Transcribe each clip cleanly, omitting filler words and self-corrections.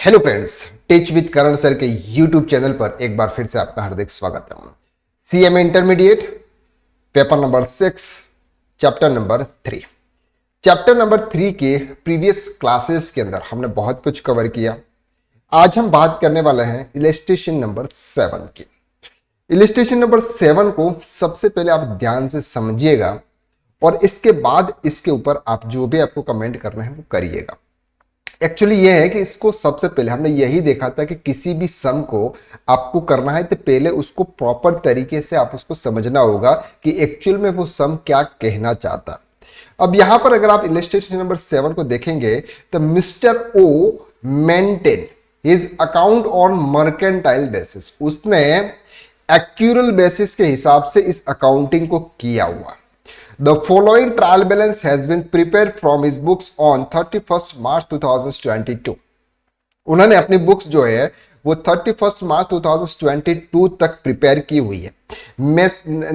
Hello friends, teach with Karan sir के YouTube channel पर एक बार फिर से आपका हार्दिक स्वागत है। CMA intermediate paper number 6 chapter number 3। Chapter number 3 के प्रीवियस क्लासेस के अंदर हमने बहुत कुछ कवर किया। आज हम बात करने वाले हैं इलस्ट्रेशन नंबर 7 की। इलस्ट्रेशन नंबर 7 को सबसे पहले आप ध्यान से समझिएगा और इसके बाद इसके ऊपर आप जो भी आपको कमेंट करना है वो करिएगा। एक्चुअली ये है कि इसको सबसे पहले हमने यही देखा था कि किसी भी सम को आपको करना है तो पहले उसको प्रॉपर तरीके से आप उसको समझना होगा कि एक्चुअल में वो सम क्या कहना चाहता। अब यहां पर अगर आप इलस्ट्रेशन नंबर 7 को देखेंगे तो mister O maintain his account on mercantile basis, उसने एक्यूरल बेसिस के हिसाब से इस अकाउंटिंग को किया हुआ। The following trial balance has been prepared from his books on 31st March 2022. उन्होंने अपनी बुक्स जो है वो 31st मार्च 2022 तक प्रिपेयर की हुई है।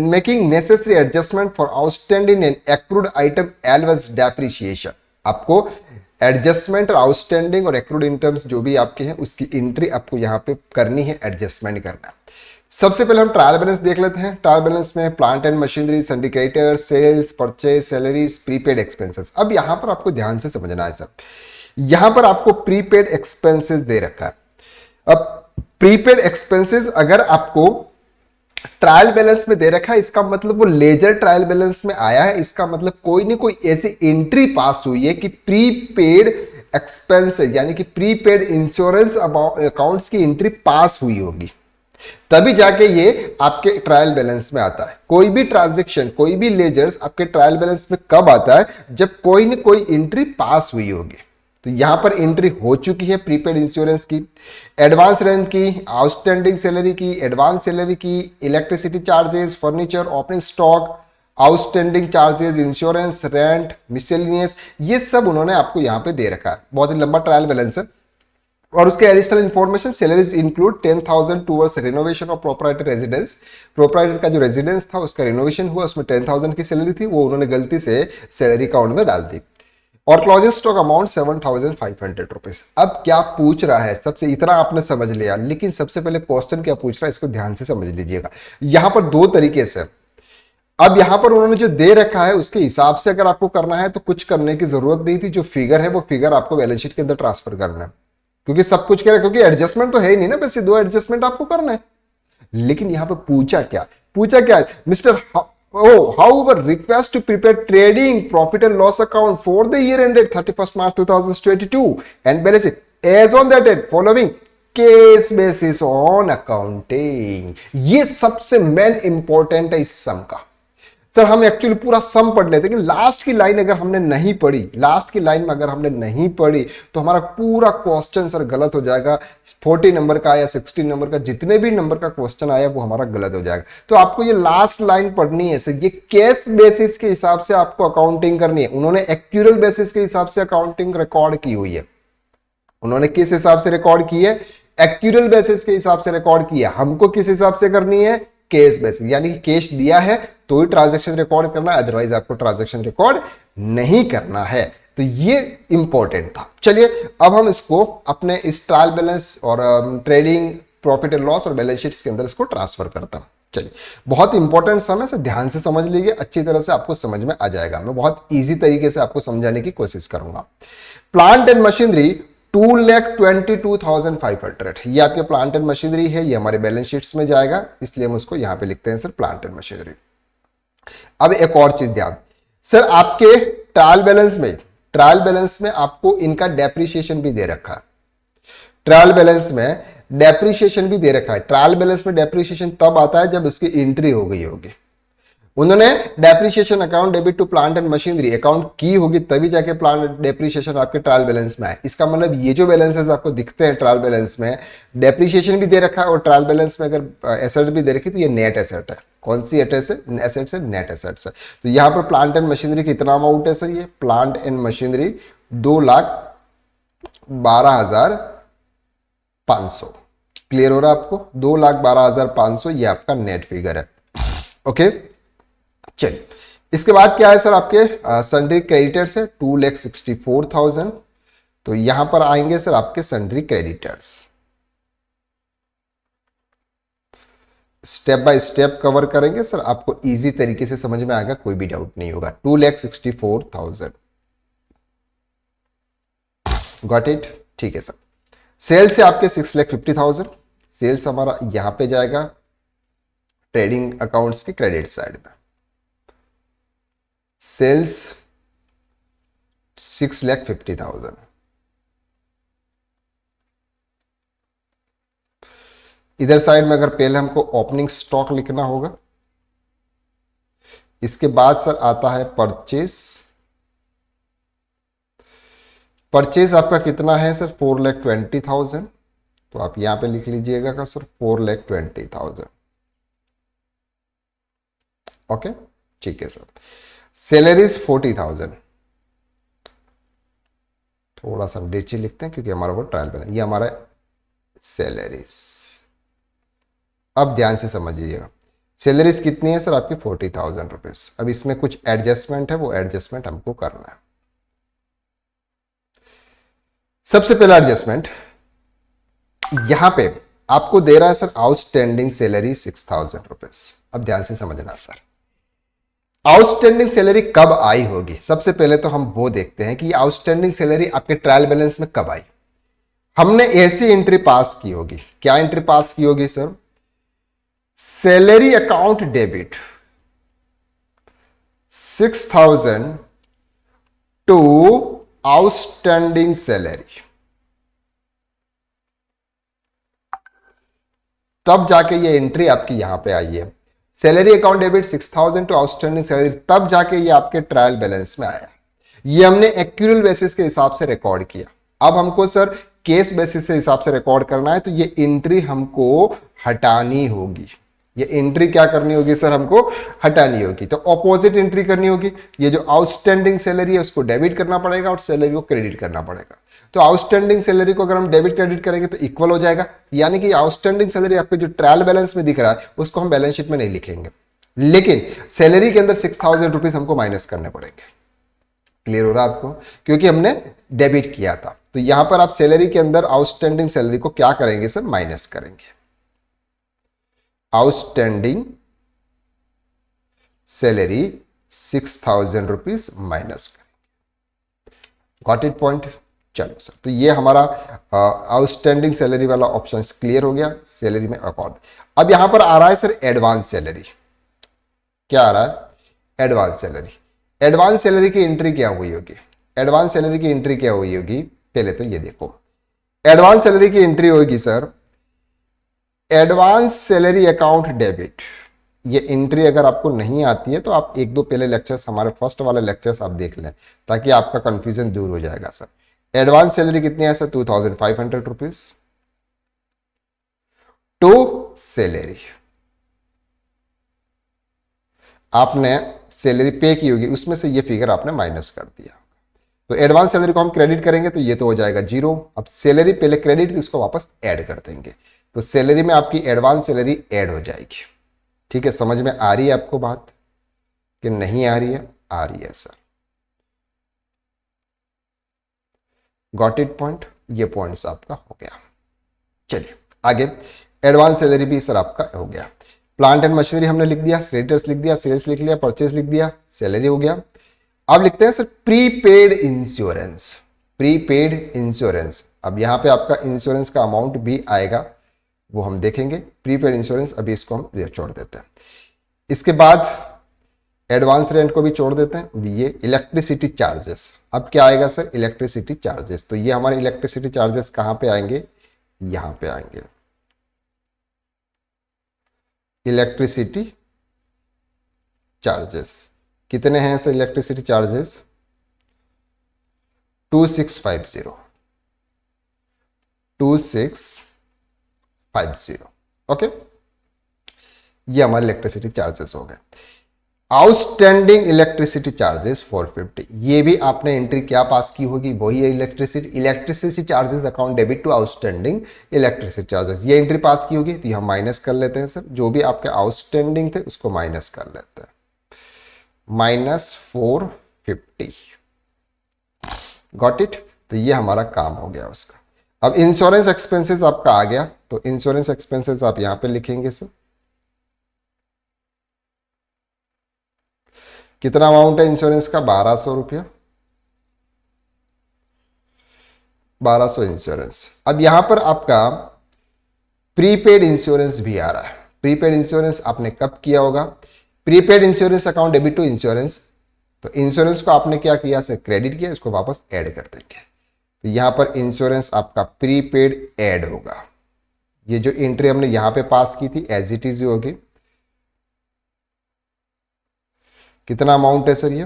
Making necessary adjustment for outstanding and accrued item as well as depreciation. आपको एडजस्टमेंट और आउटस्टैंडिंग और एक्रूड आइटम्स जो भी आपके हैं उसकी एंट्री आपको यहाँ पे करनी है, एडजस्टमेंट करना है। सबसे पहले हम ट्रायल बैलेंस देख लेते हैं। ट्रायल बैलेंस में plant and machinery, syndicator, sales, purchase, salaries, prepaid expenses. अब यहां पर आपको ध्यान से समझना है सर, यहां पर आपको प्रीपेड एक्सपेंसेस दे रखा है। अब प्रीपेड एक्सपेंसेस अगर आपको ट्रायल बैलेंस में दे रखा है, इसका मतलब वो लेजर ट्रायल बैलेंस में आया है। इसका मतलब कोई ना कोई ऐसी एंट्री पास हुई है कि प्रीपेड एक्सपेंसेस यानी कि प्रीपेड इंश्योरेंस अकाउंट्स की एंट्री पास हुई होगी, तभी जाके ये आपके ट्रायल बैलेंस में आता है। कोई भी ट्रांजैक्शन, कोई भी लेजर्स आपके ट्रायल बैलेंस में कब आता है? जब कोई न कोई एंट्री पास हुई होगी। तो यहां पर एंट्री हो चुकी है प्रीपेड इंश्योरेंस की, एडवांस रेंट की, आउटस्टैंडिंग सैलरी की, एडवांस सैलरी की, electricity charges, furniture, opening stock, outstanding charges, insurance, rent, miscellaneous, ये सब उन्होंने आपको यहां पे दे रखा है। बहुत ही लंबा ट्रायल बैलेंस है। और उसके additional information, salaries include 10,000 towards renovation of proprietor residence. Proprietor का जो रेजिडेंस था उसका रिनोवेशन हुआ, उसमें 10,000 की सैलरी थी, वो उन्होंने गलती से सैलरी अकाउंट में डाल दी। और क्लोजिंग स्टॉक अमाउंट 7,500 रुपीज। अब क्या पूछ रहा है, सबसे इतना आपने समझ लिया, लेकिन सबसे पहले क्वेश्चन क्या पूछ रहा है इसको ध्यान से समझ लीजिएगा। यहां पर दो तरीके से, अब यहां पर उन्होंने जो दे रखा है उसके हिसाब से अगर आपको करना है तो कुछ करने की जरूरत नहीं थी। जो फिगर है वो फिगर आपको बैलेंस शीट के अंदर ट्रांसफर करना है, क्योंकि सब कुछ कह रहा है, क्योंकि एडजस्टमेंट तो है ही नहीं ना, बस ये दो एडजस्टमेंट आपको करना है। लेकिन यहां पर पूछा क्या mister however request to prepare trading profit and loss account for the year ended 31st March 2022 and balance sheet as on that date following case basis on accounting. ये सबसे मेन इंपॉर्टेंट है इस सम का। सर हम actually पूरा सम पढ़ लेते, लेकिन लास्ट की लाइन अगर हमने नहीं पढ़ी, लास्ट की लाइन में अगर हमने नहीं पढ़ी तो हमारा पूरा क्वेश्चन सर गलत हो जाएगा। 40 नंबर का या 16 नंबर का जितने भी नंबर का क्वेश्चन आया वो हमारा गलत हो जाएगा। तो आपको ये लास्ट लाइन पढ़नी है सर। ये केस बेसिस के हिसाब से आपको अकाउंटिंग करनी है। उन्होंने एक्यूरल बेसिस के हिसाब से अकाउंटिंग रिकॉर्ड की हुई है। उन्होंने किस हिसाब से रिकॉर्ड की है? एक्यूरल बेसिस के हिसाब से रिकॉर्ड किया। हमको किस हिसाब से करनी है? केस बेसिस, यानी कि केस दिया है तो ही ट्रांजैक्शन रिकॉर्ड करना है, अदरवाइज आपको ट्रांजैक्शन रिकॉर्ड नहीं करना है। तो ये इंपॉर्टेंट था। चलिए अब हम इसको अपने इस ट्रायल बैलेंस और ट्रेडिंग प्रॉफिट एंड लॉस और बैलेंस शीट्स के अंदर इसको ट्रांसफर करता हूं। चलिए, बहुत इंपॉर्टेंट सम है, से ध्यान से समझ लीजिए, अच्छी तरह से आपको समझ में आ जाएगा। मैं बहुत ईजी तरीके से आपको समझाने की कोशिश करूंगा। प्लांट एंड मशीनरी 2,22,500, ये आपके प्लांट एंड मशीनरी है, ये हमारे बैलेंस शीट्स में जाएगा, इसलिए हम उसको यहां पे लिखते हैं सर प्लांट एंड मशीनरी। अब एक और चीज ध्यान सर, आपके ट्रायल बैलेंस में आपको इनका डेप्रिसिएशन भी दे रखा है। ट्रायल बैलेंस में डेप्रिसिएशन भी दे रखा है। ट्रायल बैलेंस में डेप्रिसिएशन तब आता है जब उसकी एंट्री हो गई होगी। उन्होंने depreciation account debit to plant and machinery account की होगी, तभी जाके प्लांट डेप्रिसिएशन आपके ट्रायल बैलेंस में आए। इसका मतलब ये जो बैलेंसेस आपको दिखते हैं ट्रायल बैलेंस में, डेप्रिसिएशन भी दे रखा है और ट्रायल बैलेंस में अगर एसेट भी दे रखी तो ये नेट एसेट है। कौन सी एसेट्स है? नेट एसेट्स है। तो यहां पर प्लांट एंड मशीनरी कितना अमाउंट है सर? ये प्लांट एंड मशीनरी 2,12,500। क्लियर हो रहा है आपको? 2,12,500 ये आपका नेट फिगर है। ओके, चलिए इसके बाद क्या है सर? आपके सन्ड्री क्रेडिटर्स है 2,64,000। तो यहां पर आएंगे सर आपके sundry creditors. Step by step cover करेंगे सर, आपको इजी तरीके से समझ में आएगा, कोई भी डाउट नहीं होगा। 2,64,000, गॉट इट, ठीक है सर। सेल्स से आपके 6,50,000, सेल्स हमारा यहां पे जाएगा ट्रेडिंग अकाउंट्स की क्रेडिट साइड में। सेल्स 6,50,000, इधर साइड में अगर पहले हमको ओपनिंग स्टॉक लिखना होगा, इसके बाद सर आता है परचेस। परचेज आपका कितना है सर, 4,20,000, तो आप यहां पे लिख लीजिएगा का सर 4,20,000, ओके, ठीक है सर। सैलरीज 40,000, थोड़ा सा नीचे लिखते हैं क्योंकि हमारा वो ट्रायल बैलेंस, ये हमारा सैलरीज। अब ध्यान से समझिएगा, सैलरीज कितनी है सर आपकी 40,000 रुपीज। अब इसमें कुछ एडजस्टमेंट है, वो एडजस्टमेंट हमको करना है। सबसे पहला एडजस्टमेंट यहां पे आपको दे रहा है सर आउटस्टैंडिंग सैलरी 6,000 रुपीज। अब ध्यान से समझना सर, आउटस्टैंडिंग सैलरी कब आई होगी। सबसे पहले तो हम वो देखते हैं कि आउटस्टैंडिंग सैलरी आपके ट्रायल बैलेंस में कब आई। हमने ऐसी एंट्री पास की होगी, क्या एंट्री पास की होगी sir, salary account debit 6,000 to outstanding salary, तब जाके ये एंट्री आपकी यहां पे आई है। Salary account debit 6,000 to outstanding salary, तब जाके ये आपके ट्रायल बैलेंस में आया। ये हमने एक्यूरल बेसिस के हिसाब से रिकॉर्ड किया। अब हमको सर केस बेसिस के हिसाब से रिकॉर्ड करना है, तो ये एंट्री हमको हटानी होगी। ये एंट्री क्या करनी होगी सर, हमको हटानी होगी। तो ऑपोजिट एंट्री करनी होगी, ये जो आउटस्टैंडिंग सैलरी है उसको डेबिट करना पड़ेगा और सैलरी को क्रेडिट करना पड़ेगा। तो आउटस्टैंडिंग सैलरी को अगर हम डेबिट क्रेडिट करेंगे तो इक्वल हो जाएगा, यानी कि आउटस्टैंडिंग सैलरी आपके जो ट्रायल बैलेंस में दिख रहा है उसको हम बैलेंस शीट में नहीं लिखेंगे, लेकिन सैलरी के अंदर 6,000 रुपीज हमको माइनस करने पड़ेंगे। क्लियर हो रहा है आपको, क्योंकि हमने डेबिट किया था। तो यहां पर आप सैलरी के अंदर आउटस्टैंडिंग सैलरी को क्या करेंगे सर, माइनस करेंगे। आउटस्टैंडिंग सैलरी 6,000 रुपीज माइनस करेंगे। Got it point. चलो सर, तो ये हमारा आउटस्टैंडिंग सैलरी वाला ऑप्शन क्लियर हो गया। सैलरी में अकाउंट, अब यहां पर आ रहा है सर एडवांस सैलरी। क्या आ रहा है, एडवांस सैलरी। एडवांस सैलरी की एंट्री क्या हुई होगी, एडवांस सैलरी की एंट्री क्या हुई होगी, पहले तो ये देखो, एडवांस सैलरी की एंट्री होगी sir advance salary account debit. ये एंट्री अगर आपको नहीं आती है तो आप एक दो पहले लेक्चर्स, हमारे फर्स्ट वाले लेक्चर्स आप देख लें, ताकि आपका कंफ्यूजन दूर हो जाएगा सर। एडवांस सैलरी कितनी है सर, 2,500 रुपीज टू सैलरी। आपने सैलरी पे की होगी, उसमें से ये फिगर आपने माइनस कर दिया। तो एडवांस सैलरी को हम क्रेडिट करेंगे तो ये तो हो जाएगा 0। अब सैलरी पहले क्रेडिट थी, इसको वापस ऐड कर देंगे, तो सैलरी में आपकी एडवांस सैलरी ऐड हो जाएगी। ठीक है, समझ में आ रही है आपको बात कि नहीं आ रही है, आ रही है सर। गॉट इट पॉइंट, ये पॉइंट्स आपका हो गया। चलिए आगे, एडवांस सैलरी भी सर आपका हो गया। प्लांट एंड मशीनरी हमने लिख दिया, क्रेडिटर्स लिख दिया, सेल्स लिख लिया, परचेज लिख दिया, सैलरी हो गया। अब लिखते हैं sir prepaid insurance. Prepaid insurance, अब यहां पे आपका इंश्योरेंस का अमाउंट भी आएगा, वो हम देखेंगे। प्रीपेड इंश्योरेंस अभी इसको हम छोड़ देते हैं। इसके बाद एडवांस रेंट को भी छोड़ देते हैं। ये इलेक्ट्रिसिटी चार्जेस, अब क्या आएगा सर, इलेक्ट्रिसिटी चार्जेस। तो ये हमारे इलेक्ट्रिसिटी चार्जेस कहां पे आएंगे, यहां पे आएंगे। इलेक्ट्रिसिटी चार्जेस कितने हैं सर, इलेक्ट्रिसिटी चार्जेस 2650, 2650, ओके। ये हमारे इलेक्ट्रिसिटी चार्जेस हो गए। आउटस्टैंडिंग इलेक्ट्रिसिटी चार्जेस 450, ये भी आपने एंट्री क्या पास की होगी, वही है electricity charges account debit to outstanding electricity charges. ये एंट्री पास की होगी, तो हम माइनस कर लेते हैं सर, जो भी आपके आउटस्टैंडिंग थे उसको माइनस कर लेते हैं, -450। Got it. तो ये हमारा काम हो गया उसका। अब इंश्योरेंस एक्सपेंसेस आपका आ गया, तो इंश्योरेंस एक्सपेंसेस आप यहां पे लिखेंगे सर। कितना अमाउंट है इंश्योरेंस का? 1200 रुपया, 1200 इंश्योरेंस। अब यहां पर आपका प्रीपेड इंश्योरेंस भी आ रहा है। प्रीपेड इंश्योरेंस आपने कब किया होगा? Prepaid insurance account debit to insurance, तो इंश्योरेंस को आपने क्या किया सर? क्रेडिट किया, इसको वापस ऐड कर देंगे। तो यहां पर इंश्योरेंस आपका प्रीपेड ऐड होगा। ये जो एंट्री हमने यहां पे पास की थी एज इट इज होगी। कितना अमाउंट है सर ये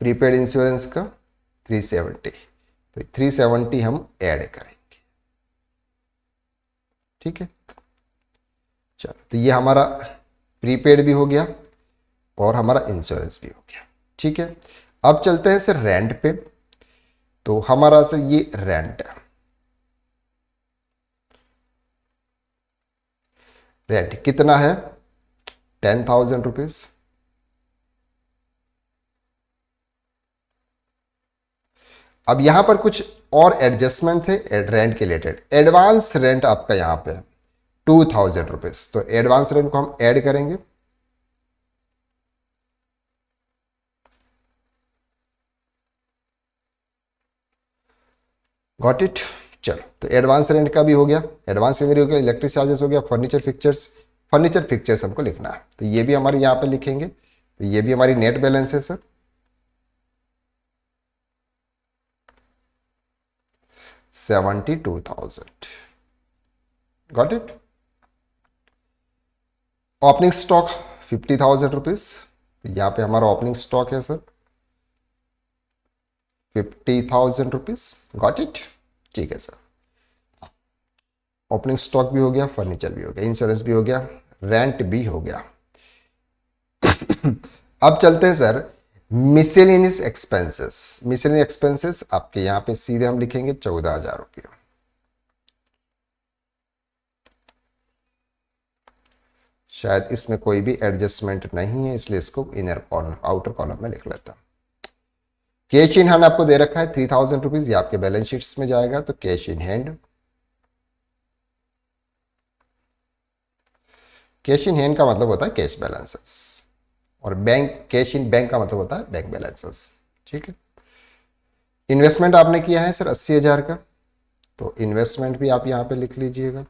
प्रीपेड इंश्योरेंस का? 370। तो 370 हम ऐड करेंगे, ठीक है। चलो, तो ये हमारा प्रीपेड भी हो गया और हमारा इंश्योरेंस भी हो गया, ठीक है। अब चलते हैं सर रेंट पे। तो हमारा सर ये रेंट है। रेंट कितना है? 10,000 रुपीज। अब यहां पर कुछ और एडजस्टमेंट थे रेंट के रिलेटेड। एडवांस रेंट आपका यहां पे 2,000 रुपीज, तो एडवांस रेंट को हम ऐड करेंगे। Got it. चलो, तो एडवांस रेंट का भी हो गया, एडवांस सैलरी हो गया, इलेक्ट्रिक चार्जेस हो गया, फर्नीचर फिक्चर्स। फर्नीचर फिक्चर्स हमको लिखना है, तो ये भी हमारे यहां पे लिखेंगे। तो ये भी हमारी नेट बैलेंस है sir. 72,000। Got it. Opening stock 50,000 rupees, यहां पे हमारा ओपनिंग स्टॉक है सर 50,000 रुपीज। गॉट इट, ठीक है सर। ओपनिंग स्टॉक भी हो गया, फर्नीचर भी हो गया, इंश्योरेंस भी हो गया, रेंट भी हो गया। अब चलते हैं sir miscellaneous expenses. Miscellaneous expenses आपके यहां पे सीधे हम लिखेंगे 14,000 रुपये। शायद इसमें कोई भी एडजस्टमेंट नहीं है, इसलिए इसको इनर कॉलम आउटर कॉलम में लिख लेता हूं। कैश इन हैंड आपको दे रखा है 3,000 रुपीज, ये आपके बैलेंस शीट्स में जाएगा, तो cash in hand. Cash in hand का मतलब होता है कैश बैलेंसेस, और बैंक कैश इन बैंक का मतलब होता है बैंक बैलेंसेस, ठीक है। इन्वेस्टमेंट आपने किया है सर 80,000 का, तो इन्वेस्टमेंट भी आप यहां पे लिख लीजिएगा।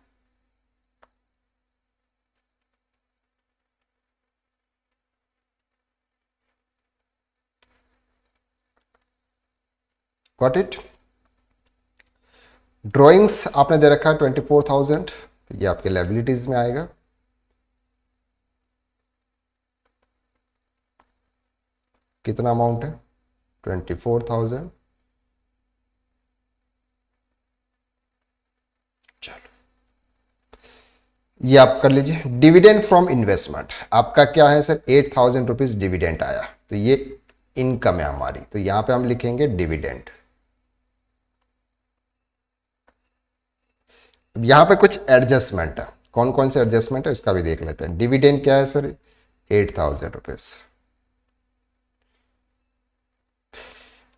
Got it. ड्राइंग्स आपने दे रखा है 24,000, तो ये आपके लायबिलिटीज में आएगा। कितना अमाउंट है? 24,000। चलो, ये आप कर लीजिए। डिविडेंड फ्रॉम इन्वेस्टमेंट आपका क्या है सर? 8,000 रुपीज डिविडेंड आया, तो ये इनकम है हमारी, तो यहां पे हम लिखेंगे डिविडेंड। यहां पे कुछ एडजस्टमेंट है, कौन कौन से एडजस्टमेंट है इसका भी देख लेते हैं। डिविडेंड क्या है सर? 8,000 रुपीज।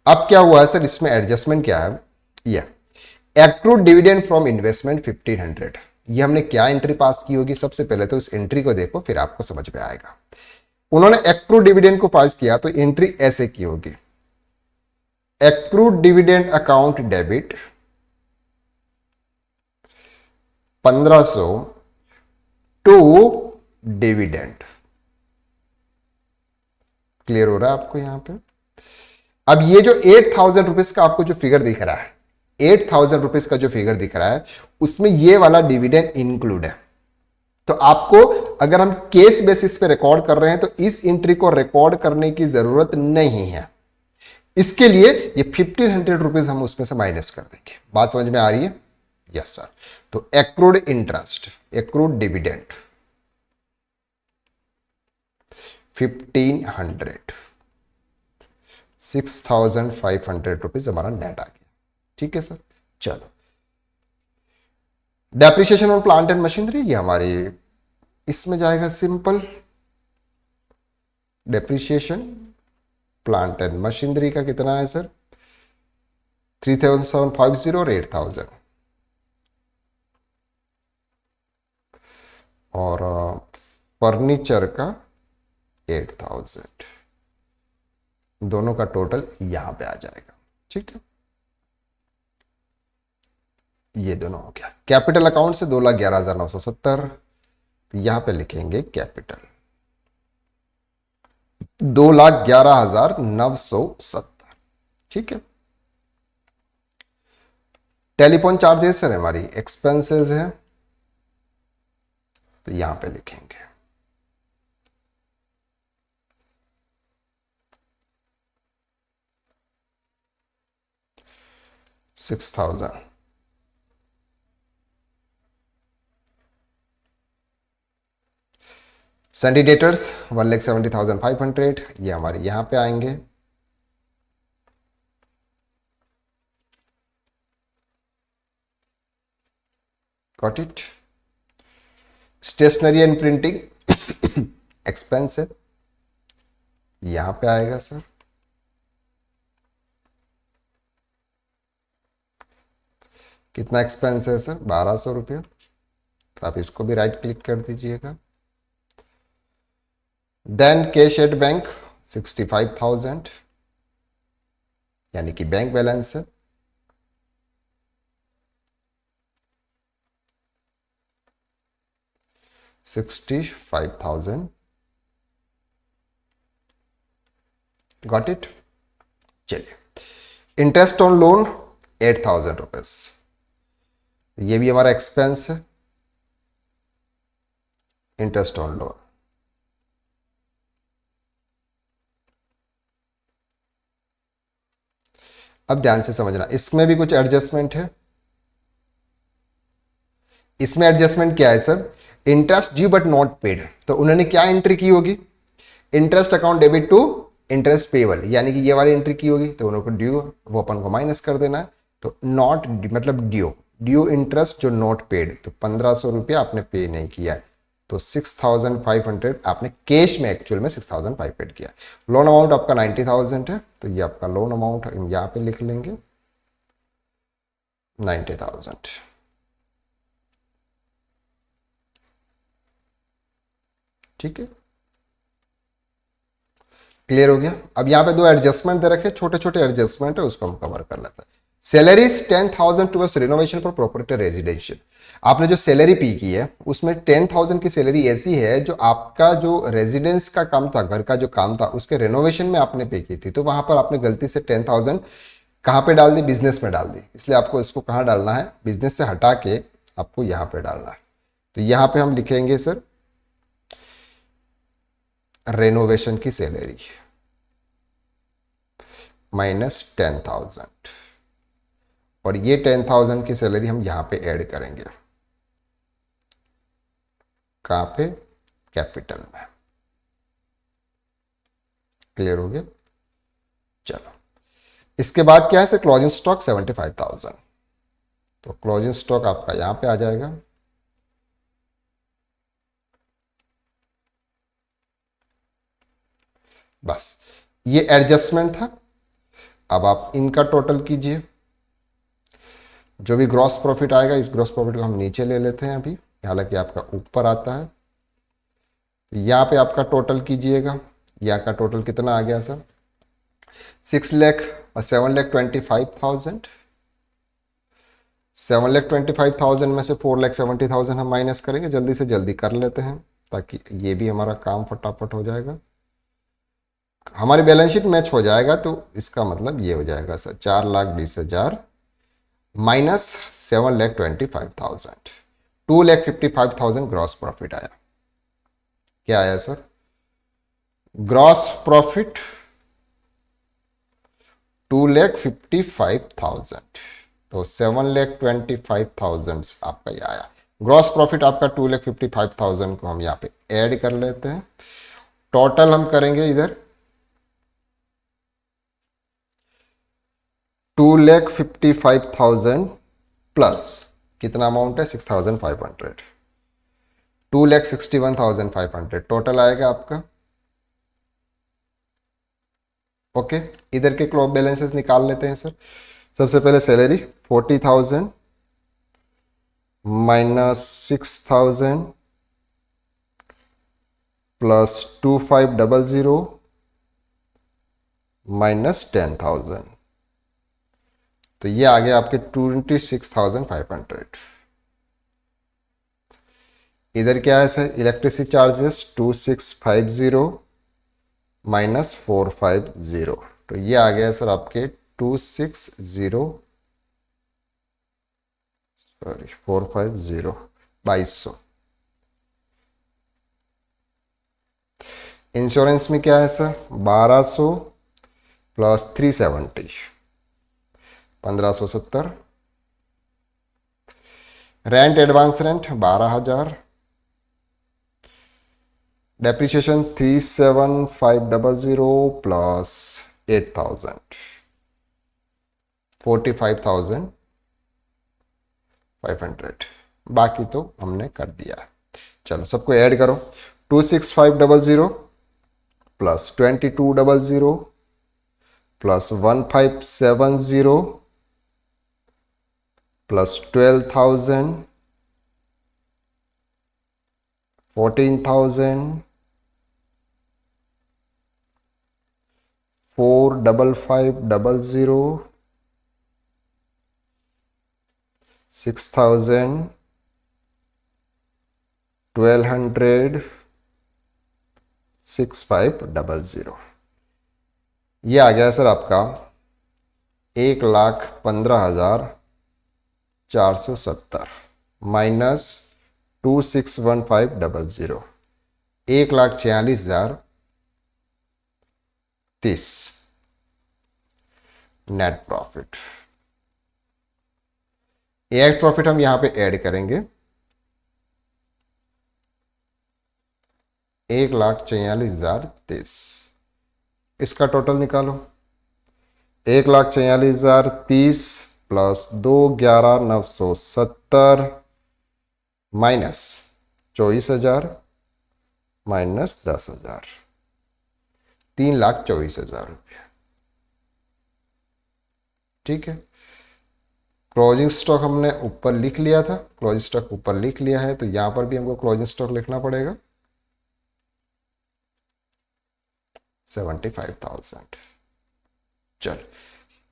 अब क्या हुआ है सर इसमें एडजस्टमेंट क्या है? ये एक्रूड डिविडेंड फ्रॉम इन्वेस्टमेंट 1,500। ये हमने क्या एंट्री पास की होगी? सबसे पहले तो इस एंट्री को देखो, फिर आपको समझ में आएगा। उन्होंने एक्रूड डिविडेंड को पास किया, तो एंट्री ऐसे की होगी, accrued dividend account debit 1,500 to dividend. Clear हो रहा है आपको यहां पे? अब ये जो 8,000 रुपीज का आपको जो फिगर दिख रहा है, 8,000 रुपीज का जो फिगर दिख रहा है, उसमें ये वाला डिविडेंड इंक्लूड है। तो आपको अगर हम केस बेसिस पे रिकॉर्ड कर रहे हैं, तो इस एंट्री को रिकॉर्ड करने की जरूरत नहीं है। इसके लिए ये 1,500 रुपीज हम उसमें से माइनस कर देंगे। बात समझ में आ रही है? Yes sir. तो accrued interest, accrued dividend 1,500, 6,500 rupees हमारा नेट आ गया, ठीक है सर। चलो, depreciation on plant and machinery, ये हमारी इसमें जाएगा simple. Depreciation plant and machinery का कितना है सर? 3750 और 8000 और फर्नीचर का 8000, दोनों का टोटल यहां पे आ जाएगा। ठीक है, ये दोनों हो गया। कैपिटल अकाउंट से 2,11,970, यहां पे लिखेंगे कैपिटल 2,11,970। ठीक है, टेलीफोन चार्जेस है हमारी एक्सपेंसेस है, तो यहां पे लिखेंगे 6,000। सैंडी डेटर्स 1,70,500, ये हमारे यहां पे आएंगे। Got it. Stationery and printing expense है, यहां पे आएगा सर। कितना एक्सपेंस है सर? 1,200 रुपये, तो आप इसको भी राइट क्लिक कर दीजिएगा। देन कैश एट बैंक 65,000, यानी कि बैंक बैलेंस है। $65,000। Got it. चलिए, इंटरेस्ट ऑन लोन 8,000 रुपीज, ये भी हमारा एक्सपेंस है, इंटरेस्ट ऑन लोन। अब ध्यान से समझना, इसमें भी कुछ एडजस्टमेंट है। इसमें एडजस्टमेंट क्या है sir? Interest due but not paid, तो उन्होंने क्या एंट्री की होगी? Interest account debit to interest payable, यानी कि ये वाली एंट्री की होगी, तो उनको ड्यू वो अपन को माइनस कर देना है। तो नॉट मतलब ड्यू इंटरेस्ट जो नॉट पेड, तो 1,500 रुपया आपने पे नहीं किया है, तो 6,500 आपने कैश में एक्चुअल में 6,500 किया। लोन अमाउंट आपका 90,000 है, तो ये आपका लोन अमाउंट यहां पे लिख लेंगे 90,000। ठीक है, क्लियर हो गया। अब यहां पे दो एडजस्टमेंट दे रखे, छोटे छोटे एडजस्टमेंट है, उसको हम कवर कर लेते हैं। Salaries 10,000 towards renovation for property residential, आपने जो सैलरी पी की है उसमें 10,000 की सैलरी ऐसी है जो आपका जो रेजिडेंस का काम था, घर का जो काम था, उसके रेनोवेशन में आपने पे की थी, तो वहां पर आपने गलती से 10,000 कहां पे डाल दी? बिजनेस में डाल दी। इसलिए आपको इसको कहां डालना है? बिजनेस से हटा के आपको यहां पे डालना है। तो यहां पे हम लिखेंगे सर रेनोवेशन की सैलरी -10,000, और ये 10,000 की सैलरी हम यहां पे ऐड करेंगे। कहां पे? कैपिटल में। क्लियर हो गया? चलो, इसके बाद क्या है सर? क्लोजिंग स्टॉक 75,000, तो क्लोजिंग स्टॉक आपका यहां पे आ जाएगा। बस, ये एडजस्टमेंट था। अब आप इनका टोटल कीजिए, जो भी ग्रॉस प्रॉफिट आएगा, इस ग्रॉस प्रॉफिट को हम नीचे ले लेते हैं अभी, हालांकि आपका ऊपर आता है। यहां पे आपका टोटल कीजिएगा, यहाँ का टोटल कितना आ गया सर? 7,25,000। 7,25,000 में से 4,70,000 हम माइनस करेंगे, जल्दी से जल्दी कर लेते हैं ताकि ये भी हमारा काम फटाफट हो जाएगा, हमारी बैलेंस शीट मैच हो जाएगा। तो इसका मतलब ये हो जाएगा सर 4,20,000 माइनस 7,25,000, 2,55,000 ग्रॉस प्रॉफिट आया। क्या आया सर? ग्रॉस प्रॉफिट 2,55,000, तो 7,25,000 आपका ये आया। ग्रॉस प्रॉफिट आपका 2,55,000 को हम यहाँ पे ऐड कर लेते हैं। टोटल हम करेंगे इधर 2,55,000 प्लस कितना अमाउंट है? 6,500, 2,61,500 टोटल आएगा आपका। ओके, इधर के क्लोज बैलेंसेस निकाल लेते हैं सर। सबसे पहले सैलरी 40,000 माइनस 6,000 प्लस 2500 माइनस 10,000, तो ये आ गया आपके 26,500। इधर क्या है सर, इलेक्ट्रिसिटी चार्जेस 2650 माइनस 450, तो ये आ गया सर आपके 2250 इंश्योरेंस में क्या है sir, 1200 plus 370 1570। Rent advance rent 12,000। Depreciation 37,500 plus 8,000 45,500। बाकी तो हमने कर दिया। चलो सबको ऐड करो, 26,500 प्लस 2200 प्लस 1570 प्लस 12,000 14,000 4,550 6,000 1,200 6,500। ये आ गया सर आपका 1,15,470 minus 26,1500 1,46,030 net profit. Net profit हम यहां पे ऐड करेंगे, 1,46,030। इसका टोटल निकालो, 1,46,030 प्लस 2,11,970 माइनस 24,000 माइनस 10,000 3,24,000 रुपया। ठीक है, क्लोजिंग स्टॉक हमने ऊपर लिख लिया था, क्लोजिंग स्टॉक ऊपर लिख लिया है, तो यहां पर भी हमको क्लोजिंग स्टॉक लिखना पड़ेगा 75,000। चल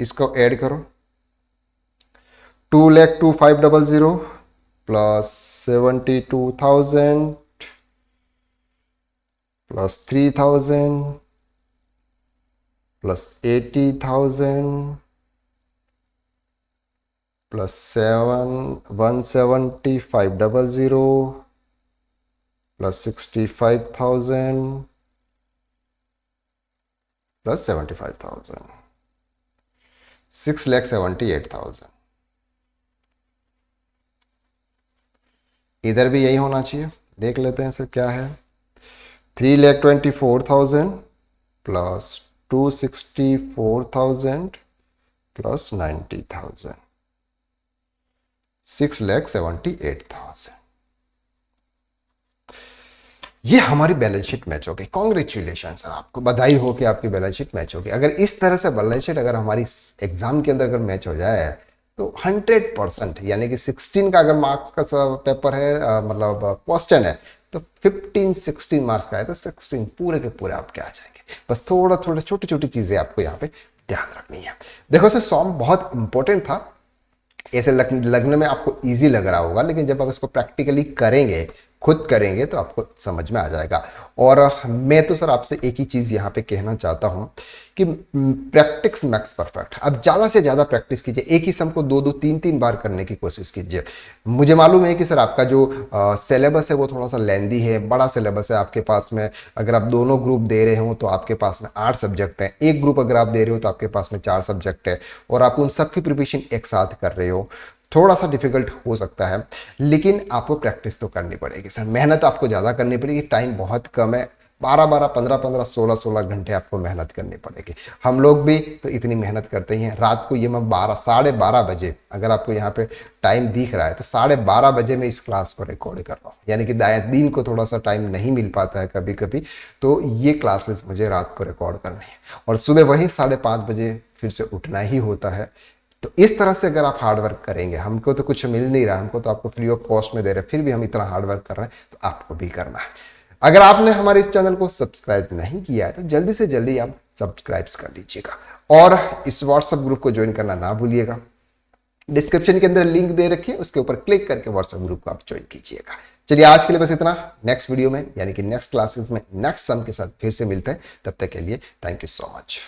इसको ऐड करो, 2,02,500 plus 72,000 plus 3,000 plus 80,000 plus 175,000 plus 65,000 plus 75,000 6,78,000। इधर भी यही होना चाहिए, देख लेते हैं सर क्या है, 3,24,000 प्लस 264,000 प्लस 90,000 6,78,000। ये हमारी बैलेंस शीट मैच हो गई। कॉन्ग्रेचुलेशन सर, आपको बधाई हो कि आपकी बैलेंस शीट मैच हो गई। अगर इस तरह से बैलेंस शीट अगर हमारी एग्जाम के अंदर अगर मैच हो जाए तो 100%, यानी कि 16 का अगर मार्क्स का पेपर है, मतलब क्वेश्चन है, तो 15-16 मार्क्स का है तो 16 पूरे के पूरे आपके आ जाएंगे। बस थोड़ा थोड़ा छोटी छोटी चीजें आपको यहाँ पे ध्यान रखनी है। देखो सर, सॉम बहुत इंपॉर्टेंट था, ऐसे लगने में आपको इजी लग रहा होगा, लेकिन जब आप इसको प्रैक्टिकली करेंगे, खुद करेंगे, तो आपको समझ में आ जाएगा। और मैं तो सर आपसे एक ही चीज यहाँ पे कहना चाहता हूँ कि प्रैक्टिस मैक्स परफेक्ट। अब ज्यादा से ज्यादा प्रैक्टिस कीजिए, एक ही सम को 2-2 3-3 बार करने की कोशिश कीजिए। मुझे मालूम है कि सर आपका जो सिलेबस है वो थोड़ा सा लेंदी है, बड़ा सिलेबस है आपके पास में। अगर आप दोनों ग्रुप दे रहे हो तो आपके पास में 8 सब्जेक्ट है, एक ग्रुप अगर आप दे रहे हो तो आपके पास में 4 सब्जेक्ट है, और आप उन सबकी प्रिपरेशन एक साथ कर रहे हो। थोड़ा सा डिफिकल्ट हो सकता है, लेकिन आपको प्रैक्टिस तो करनी पड़ेगी सर, मेहनत आपको ज़्यादा करनी पड़ेगी। टाइम बहुत कम है, 12-12, 15-15, 16-16 घंटे आपको मेहनत करनी पड़ेगी। हम लोग भी तो इतनी मेहनत करते ही हैं। रात को ये मैं 12-12:30 बजे, अगर आपको यहाँ पे टाइम दिख रहा है तो 12:30 बजे मैं इस क्लास को रिकॉर्ड कर रहा हूँ, यानी कि दिन को थोड़ा सा टाइम नहीं मिल पाता है कभी कभी, तो ये क्लासेस मुझे रात को रिकॉर्ड करनी है, और सुबह वही 5:30 बजे फिर से उठना ही होता है। तो इस तरह से अगर आप हार्ड वर्क करेंगे, हमको तो कुछ मिल नहीं रहा, हमको तो आपको फ्री ऑफ कॉस्ट में दे रहे हैं, फिर भी हम इतना हार्ड वर्क कर रहे हैं, तो आपको भी करना है। अगर आपने हमारे इस चैनल को सब्सक्राइब नहीं किया है तो जल्दी से जल्दी आप सब्सक्राइब कर लीजिएगा और इस व्हाट्सएप ग्रुप को ज्वाइन करना ना भूलिएगा। डिस्क्रिप्शन के अंदर लिंक दे रखिए, उसके ऊपर क्लिक करके व्हाट्सएप ग्रुप को आप ज्वाइन कीजिएगा। चलिए आज के लिए बस इतना। नेक्स्ट वीडियो में यानी कि नेक्स्ट क्लासेस में नेक्स्ट सम के साथ फिर से मिलते हैं। तब तक के लिए थैंक यू सो मच।